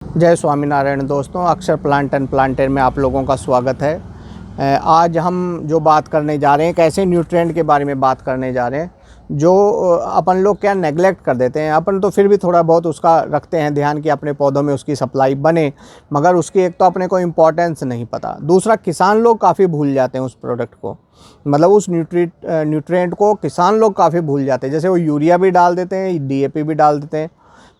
जय स्वामीनारायण दोस्तों, अक्षर प्लांट एंड प्लांटेर में आप लोगों का स्वागत है। आज हम जो बात करने जा रहे हैं, एक ऐसे न्यूट्रिएंट के बारे में बात करने जा रहे हैं जो अपन लोग क्या नेगलेक्ट कर देते हैं। अपन तो फिर भी थोड़ा बहुत उसका रखते हैं ध्यान कि अपने पौधों में उसकी सप्लाई बने, मगर उसकी एक तो अपने को इम्पोर्टेंस नहीं पता। दूसरा, किसान लोग काफ़ी भूल जाते हैं उस प्रोडक्ट को, मतलब उस न्यूट्रिएंट को किसान लोग काफ़ी भूल जाते हैं। जैसे वो यूरिया भी डाल देते हैं, डीएपी भी डाल देते हैं,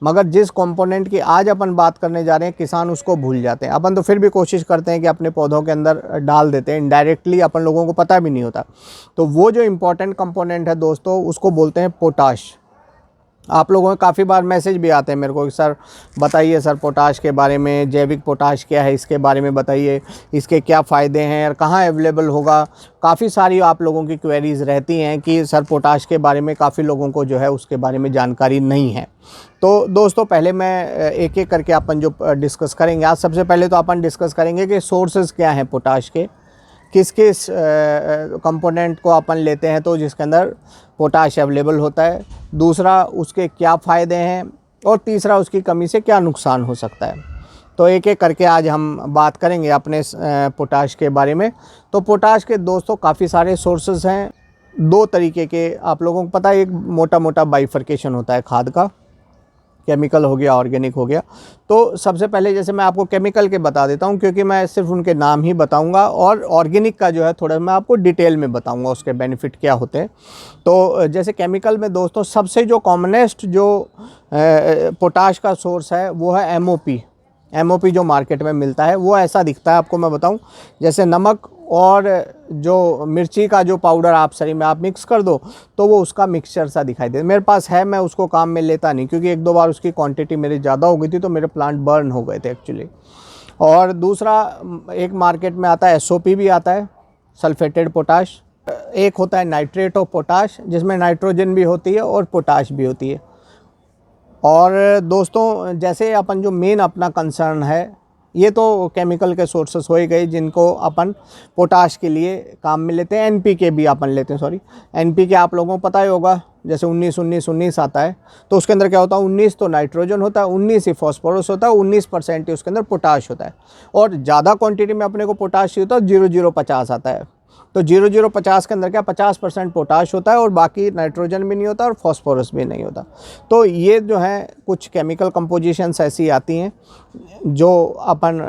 मगर जिस कंपोनेंट की आज अपन बात करने जा रहे हैं किसान उसको भूल जाते हैं। अपन तो फिर भी कोशिश करते हैं कि अपने पौधों के अंदर डाल देते हैं, इनडायरेक्टली अपन लोगों को पता भी नहीं होता। तो वो जो इम्पोर्टेंट कंपोनेंट है दोस्तों, उसको बोलते हैं पोटाश। आप लोगों के काफ़ी बार मैसेज भी आते हैं मेरे को कि सर बताइए सर पोटाश के बारे में, जैविक पोटाश क्या है इसके बारे में बताइए, इसके क्या फ़ायदे हैं और कहाँ अवेलेबल होगा। काफ़ी सारी आप लोगों की क्वेरीज़ रहती हैं कि सर पोटाश के बारे में काफ़ी लोगों को जो है उसके बारे में जानकारी नहीं है। तो दोस्तों पहले मैं एक एक करके अपन जो डिस्कस करेंगे आज, सबसे पहले तो अपन डिस्कस करेंगे कि सोर्सेज क्या हैं पोटाश के, किस किस कंपोनेंट को अपन लेते हैं तो जिसके अंदर पोटाश अवेलेबल होता है। दूसरा, उसके क्या फ़ायदे हैं, और तीसरा, उसकी कमी से क्या नुकसान हो सकता है। तो एक एक करके आज हम बात करेंगे अपने पोटाश के बारे में। तो पोटाश के दोस्तों काफ़ी सारे सोर्सेज हैं, दो तरीके के। आप लोगों को पता है एक मोटा मोटा बाइफर्केशन होता है खाद का, केमिकल हो गया, ऑर्गेनिक हो गया। तो सबसे पहले जैसे मैं आपको केमिकल के बता देता हूं, क्योंकि मैं सिर्फ उनके नाम ही बताऊंगा, और ऑर्गेनिक का जो है थोड़ा मैं आपको डिटेल में बताऊंगा उसके बेनिफिट क्या होते हैं। तो जैसे केमिकल में दोस्तों सबसे जो कॉमनेस्ट जो पोटाश का सोर्स है वो है एमओपी। एमओपी जो मार्केट में मिलता है वो ऐसा दिखता है, आपको मैं बताऊं, जैसे नमक और जो मिर्ची का जो पाउडर आप शरीर में आप मिक्स कर दो तो वो उसका मिक्सचर सा दिखाई दे। मेरे पास है, मैं उसको काम में लेता नहीं, क्योंकि एक दो बार उसकी क्वांटिटी मेरी ज़्यादा हो गई थी तो मेरे प्लांट बर्न हो गए थे एक्चुअली। और दूसरा, एक मार्केट में आता है एसओपी भी आता है, सल्फेटेड पोटाश। एक होता है नाइट्रेट ऑफ पोटाश, जिसमें नाइट्रोजन भी होती है और पोटाश भी होती है। और दोस्तों जैसे अपन जो मेन अपना कंसर्न है, ये तो केमिकल के सोर्सेस हो ही गए जिनको अपन पोटाश के लिए काम में लेते हैं। एनपीके भी अपन लेते हैं, सॉरी एनपीके आप लोगों को पता ही होगा, जैसे 19-19-19 आता है तो उसके अंदर क्या होता है, 19 तो नाइट्रोजन होता है, 19 ही फॉस्फोरस होता है, 19% ही उसके अंदर पोटाश होता है। और ज़्यादा क्वांटिटी में अपने को पोटाश होता है 0050 आता है। तो 0050 के अंदर क्या 50% पोटाश होता है और बाकी नाइट्रोजन भी नहीं होता और फॉस्फोरस भी नहीं होता। तो ये जो है कुछ केमिकल कंपोजिशंस ऐसी आती हैं जो अपन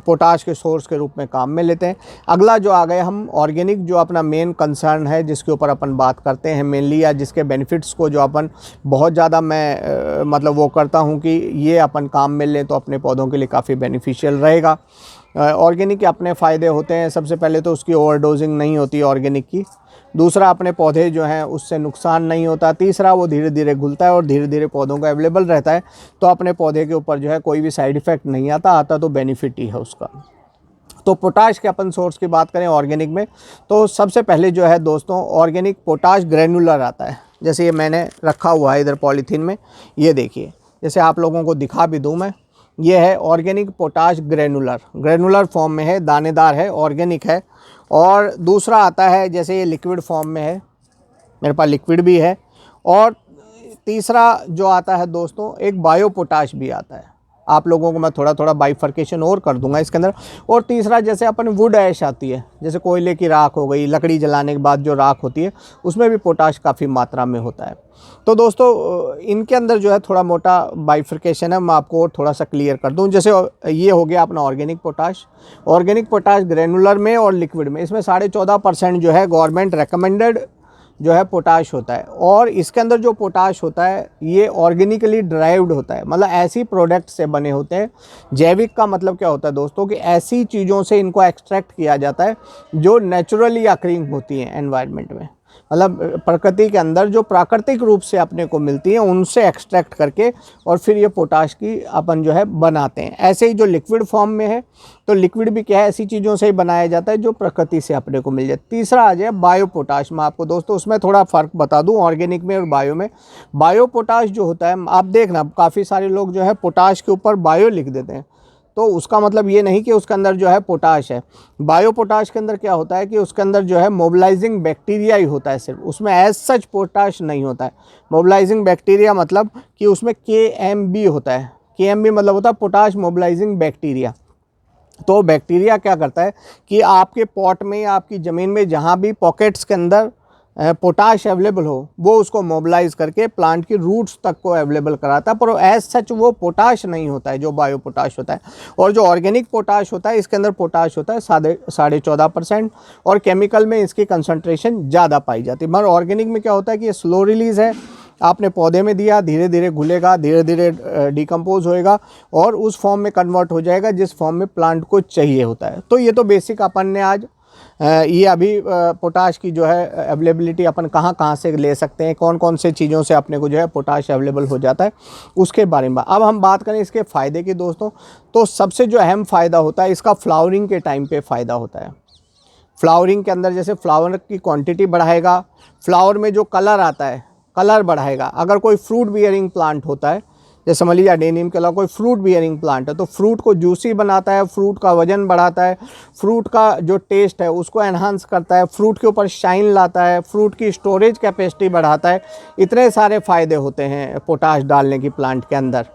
पोटाश के सोर्स के रूप में काम में लेते हैं। अगला जो आ गए हम ऑर्गेनिक, जो अपना मेन कंसर्न है जिसके ऊपर अपन बात करते हैं मेनली, या जिसके बेनिफिट्स को जो अपन बहुत ज़्यादा मैं मतलब वो करता हूँ कि ये अपन काम में लें तो अपने पौधों के लिए काफ़ी बेनिफिशियल रहेगा। ऑर्गेनिक के अपने फ़ायदे होते हैं, सबसे पहले तो उसकी ओवरडोजिंग नहीं होती ऑर्गेनिक की। दूसरा, अपने पौधे जो हैं उससे नुकसान नहीं होता। तीसरा, वो धीरे धीरे घुलता है और धीरे धीरे पौधों का अवेलेबल रहता है, तो अपने पौधे के ऊपर जो है कोई भी साइड इफ़ेक्ट नहीं आता तो बेनिफिट ही है उसका। तो पोटाश के अपन सोर्स की बात करें ऑर्गेनिक में, तो सबसे पहले जो है दोस्तों ऑर्गेनिक पोटाश ग्रेनुलर आता है। जैसे ये मैंने रखा हुआ है इधर पॉलीथीन में, ये देखिए, जैसे आप लोगों को दिखा भी दूँ मैं, ये है ऑर्गेनिक पोटाश ग्रेनुलर फॉर्म में है, दानेदार है, ऑर्गेनिक है। और दूसरा आता है जैसे ये लिक्विड फॉर्म में है, मेरे पास लिक्विड भी है। और तीसरा जो आता है दोस्तों, एक बायो पोटाश भी आता है। आप लोगों को मैं थोड़ा थोड़ा बाइफर्केशन और कर दूंगा इसके अंदर। और तीसरा, जैसे अपन वुड ऐश आती है, जैसे कोयले की राख हो गई, लकड़ी जलाने के बाद जो राख होती है उसमें भी पोटाश काफ़ी मात्रा में होता है। तो दोस्तों इनके अंदर जो है थोड़ा मोटा बाइफर्केशन है, मैं आपको और थोड़ा सा क्लियर कर दूं। जैसे ये हो गया अपना ऑर्गेनिक पोटाश ग्रेनुलर में और लिक्विड में, इसमें 14.5% जो है गवर्नमेंट रेकमेंडेड जो है पोटाश होता है। और इसके अंदर जो पोटाश होता है ये ऑर्गेनिकली ड्राइव्ड होता है, मतलब ऐसी प्रोडक्ट से बने होते हैं। जैविक का मतलब क्या होता है दोस्तों, कि ऐसी चीज़ों से इनको एक्सट्रैक्ट किया जाता है जो नेचुरली अकरिंग होती हैं एनवायरनमेंट में, मतलब प्रकृति के अंदर जो प्राकृतिक रूप से अपने को मिलती हैं उनसे एक्सट्रैक्ट करके और फिर ये पोटाश की अपन जो है बनाते हैं। ऐसे ही जो लिक्विड फॉर्म में है, तो लिक्विड भी क्या है, ऐसी चीज़ों से ही बनाया जाता है जो प्रकृति से अपने को मिल जाए। तीसरा आ जाए बायो पोटाश। मैं आपको दोस्तों उसमें थोड़ा फ़र्क बता दूं ऑर्गेनिक में और बायो में। बायो पोटाश जो होता है, आप देखना काफ़ी सारे लोग जो है पोटाश के ऊपर बायो लिख देते हैं, तो उसका मतलब ये नहीं कि उसके अंदर जो है पोटाश है। बायो पोटाश के अंदर क्या होता है कि उसके अंदर जो है मोबिलाइजिंग बैक्टीरिया ही होता है सिर्फ, उसमें एज सच पोटाश नहीं होता है। मोबिलाइजिंग बैक्टीरिया मतलब कि उसमें KMB होता है, KMB मतलब होता है पोटाश मोबिलाइजिंग बैक्टीरिया। तो बैक्टीरिया क्या करता है कि आपके पॉट में या आपकी ज़मीन में जहाँ भी पॉकेट्स के अंदर पोटाश अवेलेबल हो वो उसको मोबिलाइज करके प्लांट की रूट्स तक को अवेलेबल कराता है। पर एज सच वो पोटाश नहीं होता है जो बायो पोटाश होता है। और जो ऑर्गेनिक पोटाश होता है इसके अंदर पोटाश होता है 14.5% और केमिकल में इसकी कंसंट्रेशन ज़्यादा पाई जाती है। मगर ऑर्गेनिक में क्या होता है कि ये स्लो रिलीज़ है, आपने पौधे में दिया, धीरे धीरे घुलेगा, धीरे धीरे डिकम्पोज होएगा और उस फॉर्म में कन्वर्ट हो जाएगा जिस फॉर्म में प्लांट को चाहिए होता है। तो ये तो बेसिक अपन ने आज ये अभी पोटाश की जो है अवेलेबिलिटी अपन कहाँ कहाँ से ले सकते हैं, कौन कौन से चीज़ों से अपने को जो है पोटाश अवेलेबल हो जाता है उसके बारे में। अब हम बात करें इसके फ़ायदे की दोस्तों, तो सबसे जो अहम फ़ायदा होता है इसका फ्लावरिंग के टाइम पे फ़ायदा होता है। फ्लावरिंग के अंदर जैसे फ्लावर की क्वांटिटी बढ़ाएगा, फ्लावर में जो कलर आता है कलर बढ़ाएगा। अगर कोई फ्रूट बियरिंग प्लांट होता है, जैसे समझ लीजिए अडेनियम के अलावा कोई फ्रूट बियरिंग प्लांट है, तो फ्रूट को जूसी बनाता है, फ्रूट का वजन बढ़ाता है, फ्रूट का जो टेस्ट है उसको एनहांस करता है, फ्रूट के ऊपर शाइन लाता है, फ्रूट की स्टोरेज कैपेसिटी बढ़ाता है। इतने सारे फ़ायदे होते हैं पोटाश डालने की प्लांट के अंदर।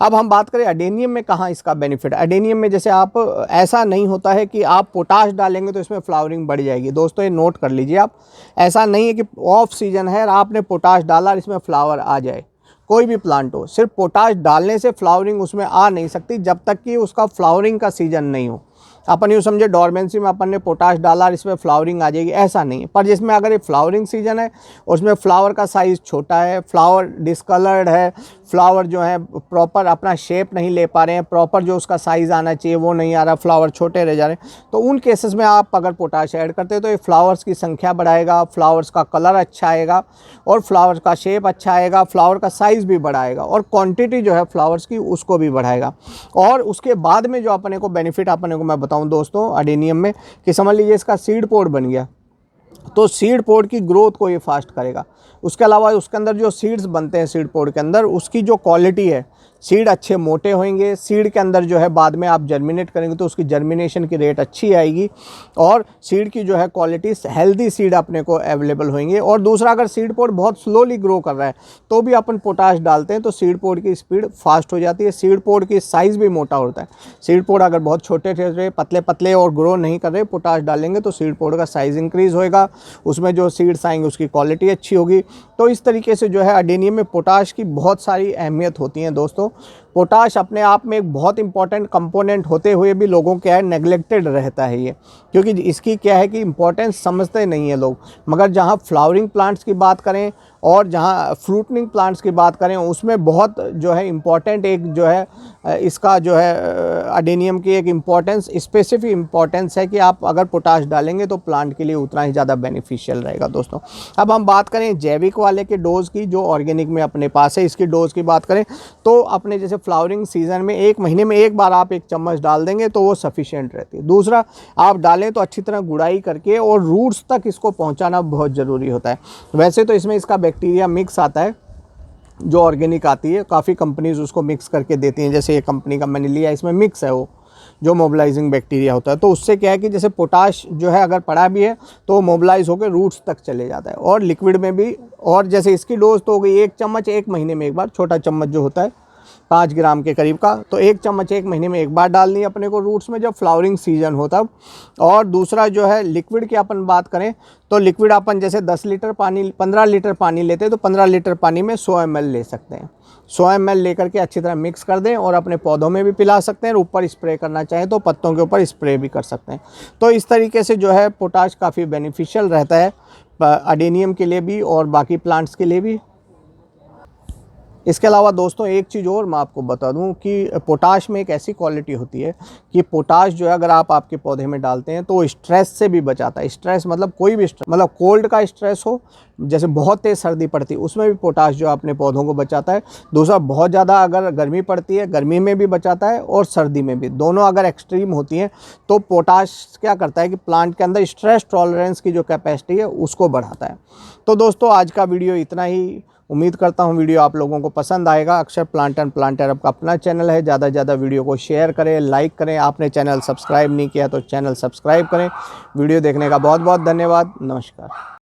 अब हम बात करें अडेनियम में कहाँ इसका बेनिफिट। अडेनियम में जैसे आप ऐसा नहीं होता है कि आप पोटाश डालेंगे तो इसमें फ्लावरिंग बढ़ जाएगी। दोस्तों ये नोट कर लीजिए आप, ऐसा नहीं है कि ऑफ सीजन है और आपने पोटाश डाला और इसमें फ्लावर आ जाए। कोई भी प्लांट हो, सिर्फ पोटाश डालने से फ्लावरिंग उसमें आ नहीं सकती जब तक कि उसका फ्लावरिंग का सीजन नहीं हो। अपन यूँ समझे डोरमेंसी में अपन ने पोटाश डाला और इसमें फ्लावरिंग आ जाएगी, ऐसा नहीं है। पर जिसमें अगर ये फ्लावरिंग सीजन है उसमें फ्लावर का साइज़ छोटा है, फ्लावर डिसकलर्ड है, फ्लावर जो है प्रॉपर अपना शेप नहीं ले पा रहे हैं, प्रॉपर जो उसका साइज़ आना चाहिए वो नहीं आ रहा, फ्लावर छोटे रह जा रहे हैं, तो उन केसेस में आप अगर पोटाश ऐड करते हैं तो ये फ्लावर्स की संख्या बढ़ाएगा, फ्लावर्स का कलर अच्छा आएगा और फ्लावर का शेप अच्छा आएगा, फ्लावर का साइज़ भी बढ़ाएगा और क्वांटिटी जो है फ्लावर्स की उसको भी बढ़ाएगा। और उसके बाद में जो अपने को बेनिफिट अपने को मैं बताऊं दोस्तों अडेनियम में, कि समझ लीजिए इसका सीड पोड बन गया तो सीड पोड की ग्रोथ को ये फास्ट करेगा। उसके अलावा उसके अंदर जो सीड्स बनते हैं सीड पोड के अंदर उसकी जो क्वालिटी है, सीड अच्छे मोटे होंगे, सीड के अंदर जो है बाद में आप जर्मिनेट करेंगे तो उसकी जर्मिनेशन की रेट अच्छी आएगी और सीड की जो है क्वालिटी हेल्दी सीड अपने को अवेलेबल होंगे। और दूसरा अगर सीड पोड बहुत स्लोली ग्रो कर रहा है तो भी अपन पोटाश डालते हैं तो सीड पोड की स्पीड फास्ट हो जाती है, सीड पोड की साइज़ भी मोटा होता है। सीड पोड अगर बहुत छोटे छोटे पतले पतले और ग्रो नहीं कर रहे, पोटाश डालेंगे तो सीड पोड का साइज़ इंक्रीज़ होएगा, उसमें जो सीड्स आएंगे उसकी क्वालिटी अच्छी होगी। तो इस तरीके से जो है अडेनियम में पोटाश की बहुत सारी अहमियत होती है दोस्तों। पोटाश अपने आप में एक बहुत इंपॉर्टेंट कंपोनेंट होते हुए भी लोगों क्या है नेग्लेक्टेड रहता है ये, क्योंकि इसकी क्या है कि इंपॉर्टेंस समझते नहीं है लोग। मगर जहाँ फ्लावरिंग प्लांट्स की बात करें और जहाँ फ्रूटनिंग प्लांट्स की बात करें उसमें बहुत जो है इम्पॉर्टेंट एक जो है इसका जो है अडेनियम की एक इम्पॉर्टेंस स्पेसिफिक इम्पॉर्टेंस है कि आप अगर पोटाश डालेंगे तो प्लांट के लिए उतना ही ज़्यादा बेनिफिशियल रहेगा दोस्तों। अब हम बात करें जैविक वाले के डोज़ की जो ऑर्गेनिक में अपने पास है, इसकी डोज़ की बात करें तो अपने जैसे फ्लावरिंग सीजन में 1 महीने में एक बार आप 1 चम्मच डाल देंगे तो वो सफिशिएंट रहती है। दूसरा आप डालें तो अच्छी तरह गुड़ाई करके और रूट्स तक इसको पहुँचाना बहुत ज़रूरी होता है। वैसे तो इसमें इसका बैक्टीरिया मिक्स आता है जो ऑर्गेनिक आती है, काफ़ी कंपनीज़ उसको मिक्स करके देती हैं, जैसे ये कंपनी का मैंने लिया इसमें मिक्स है वो जो मोबिलाइजिंग बैक्टीरिया होता है। तो उससे क्या है कि जैसे पोटाश जो है अगर पड़ा भी है तो मोबिलाइज होकर रूट्स तक चले जाता है और लिक्विड में भी। और जैसे इसकी डोज तो हो गई 1 चम्मच 1 महीने में एक बार, छोटा चम्मच जो होता है 5 ग्राम के करीब का, तो 1 चम्मच 1 महीने में एक बार डालनी है अपने को रूट्स में जब फ्लावरिंग सीजन हो तब। और दूसरा जो है लिक्विड की अपन बात करें तो लिक्विड अपन जैसे 10 लीटर पानी 15 लीटर पानी लेते हैं तो 15 लीटर पानी में 100 ml ले सकते हैं। 100 ml लेकर के अच्छी तरह मिक्स कर दें और अपने पौधों में भी पिला सकते हैं और ऊपर स्प्रे करना चाहें तो पत्तों के ऊपर स्प्रे भी कर सकते हैं। तो इस तरीके से जो है पोटाश काफ़ी बेनिफिशियल रहता है अडेनियम के लिए भी और बाकी प्लांट्स के लिए भी। इसके अलावा दोस्तों एक चीज़ और मैं आपको बता दूं कि पोटाश में एक ऐसी क्वालिटी होती है कि पोटाश जो है अगर आप आपके पौधे में डालते हैं तो स्ट्रेस से भी बचाता है। स्ट्रेस मतलब कोई भी स्ट्रेस, मतलब कोल्ड का स्ट्रेस हो, जैसे बहुत तेज़ सर्दी पड़ती है उसमें भी पोटाश जो अपने पौधों को बचाता है। दूसरा बहुत ज़्यादा अगर गर्मी पड़ती है गर्मी में भी बचाता है और सर्दी में भी, दोनों अगर एक्सट्रीम होती हैं तो पोटाश क्या करता है कि प्लांट के अंदर स्ट्रेस टॉलरेंस की जो कैपेसिटी है उसको बढ़ाता है। तो दोस्तों आज का वीडियो इतना ही। उम्मीद करता हूँ वीडियो आप लोगों को पसंद आएगा। अक्षर प्लांट एंड प्लांटर आपका अपना चैनल है, ज़्यादा से ज़्यादा वीडियो को शेयर करें, लाइक करें। आपने चैनल सब्सक्राइब नहीं किया तो चैनल सब्सक्राइब करें। वीडियो देखने का बहुत बहुत धन्यवाद। नमस्कार।